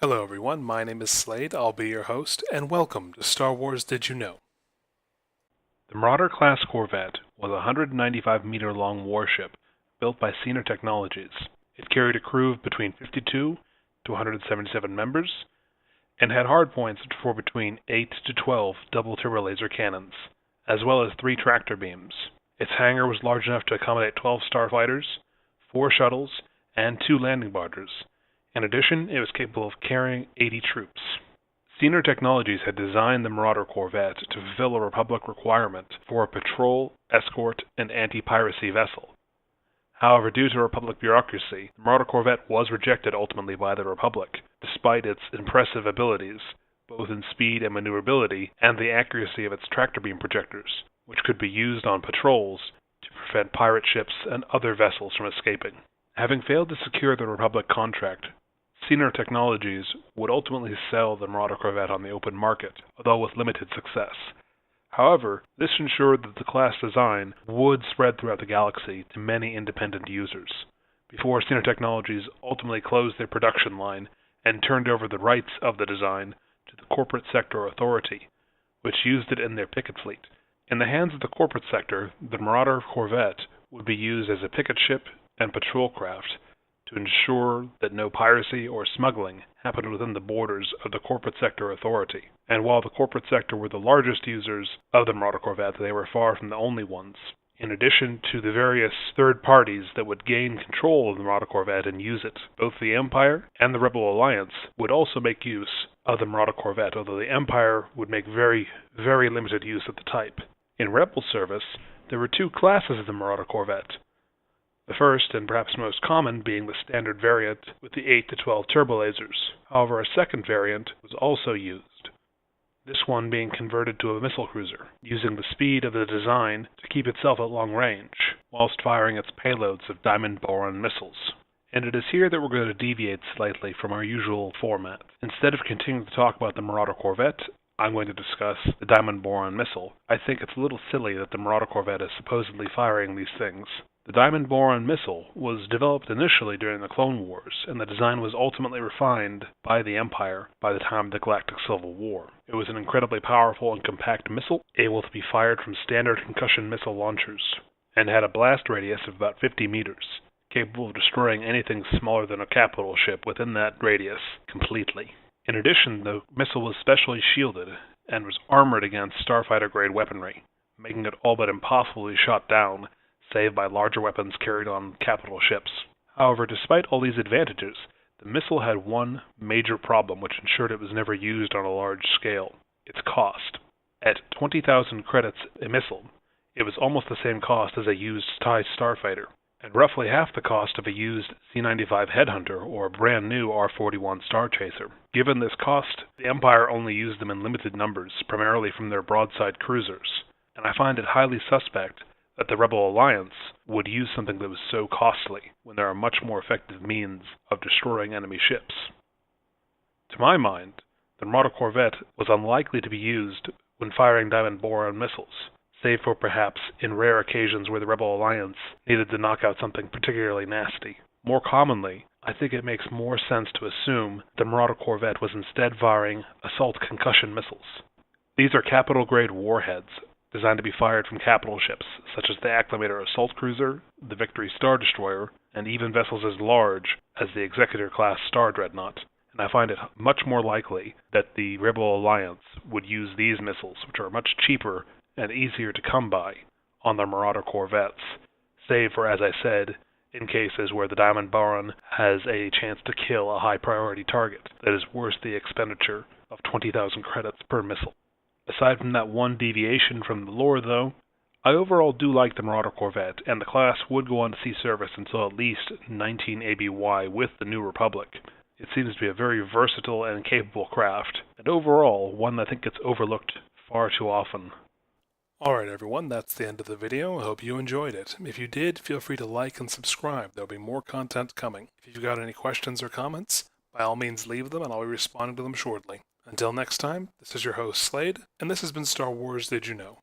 Hello everyone, my name is Slade, I'll be your host, and welcome to Star Wars Did You Know? The Marauder-class Corvette was a 195-meter-long warship built by Senior Technologies. It carried a crew of between 52 to 177 members, and had hardpoints for between 8 to 12 double turbo-laser cannons, as well as 3 tractor beams. Its hangar was large enough to accommodate 12 starfighters, 4 shuttles, and 2 landing barges. In addition, it was capable of carrying 80 troops. Senior Technologies had designed the Marauder Corvette to fulfill a Republic requirement for a patrol, escort, and anti-piracy vessel. However, due to Republic bureaucracy, the Marauder Corvette was rejected ultimately by the Republic, despite its impressive abilities, both in speed and maneuverability, and the accuracy of its tractor beam projectors, which could be used on patrols to prevent pirate ships and other vessels from escaping. Having failed to secure the Republic contract, Senior Technologies would ultimately sell the Marauder Corvette on the open market, although with limited success. However, this ensured that the class design would spread throughout the galaxy to many independent users, before Senior Technologies ultimately closed their production line and turned over the rights of the design to the Corporate Sector Authority, which used it in their picket fleet. In the hands of the corporate sector, the Marauder Corvette would be used as a picket ship and patrol craft to ensure that no piracy or smuggling happened within the borders of the Corporate Sector Authority. And while the corporate sector were the largest users of the Marauder Corvette, they were far from the only ones. In addition to the various third parties that would gain control of the Marauder Corvette and use it, both the Empire and the Rebel Alliance would also make use of the Marauder Corvette, although the Empire would make very, very limited use of the type. In Rebel service, there were 2 classes of the Marauder Corvette. The first, and perhaps most common, being the standard variant with the 8 to 12 turbo lasers. However, a second variant was also used, this one being converted to a missile cruiser, using the speed of the design to keep itself at long range, whilst firing its payloads of diamond boron missiles. And it is here that we're going to deviate slightly from our usual format. Instead of continuing to talk about the Marauder Corvette, I'm going to discuss the diamond boron missile. I think it's a little silly that the Marauder Corvette is supposedly firing these things. The diamond boron missile was developed initially during the Clone Wars, and the design was ultimately refined by the Empire by the time of the Galactic Civil War. It was an incredibly powerful and compact missile, able to be fired from standard concussion missile launchers, and had a blast radius of about 50 meters, capable of destroying anything smaller than a capital ship within that radius completely. In addition, the missile was specially shielded and was armored against starfighter-grade weaponry, making it all but impossible to be shot down, save by larger weapons carried on capital ships. However, despite all these advantages, the missile had one major problem which ensured it was never used on a large scale: its cost. At 20,000 credits a missile, it was almost the same cost as a used TIE starfighter, and roughly half the cost of a used C-95 Headhunter or a brand new R-41 Star Chaser. Given this cost, the Empire only used them in limited numbers, primarily from their broadside cruisers, and I find it highly suspect that the Rebel Alliance would use something that was so costly when there are much more effective means of destroying enemy ships. To my mind, the Marauder Corvette was unlikely to be used when firing diamond boron missiles, save for perhaps in rare occasions where the Rebel Alliance needed to knock out something particularly nasty. More commonly, I think it makes more sense to assume the Marauder Corvette was instead firing assault concussion missiles. These are capital-grade warheads designed to be fired from capital ships, such as the Acclamator assault cruiser, the Victory Star Destroyer, and even vessels as large as the Executor-class Star Dreadnought. And I find it much more likely that the Rebel Alliance would use these missiles, which are much cheaper and easier to come by, on their Marauder Corvettes, save for, as I said, in cases where the diamond boron has a chance to kill a high-priority target that is worth the expenditure of 20,000 credits per missile. Aside from that one deviation from the lore, though, I overall do like the Marauder Corvette, and the class would go on to see service until at least 19 ABY with the New Republic. It seems to be a very versatile and capable craft, and overall, one that I think gets overlooked far too often. Alright everyone, that's the end of the video. I hope you enjoyed it. If you did, feel free to like and subscribe. There'll be more content coming. If you've got any questions or comments, by all means leave them and I'll be responding to them shortly. Until next time, this is your host Slade, and this has been Star Wars Did You Know?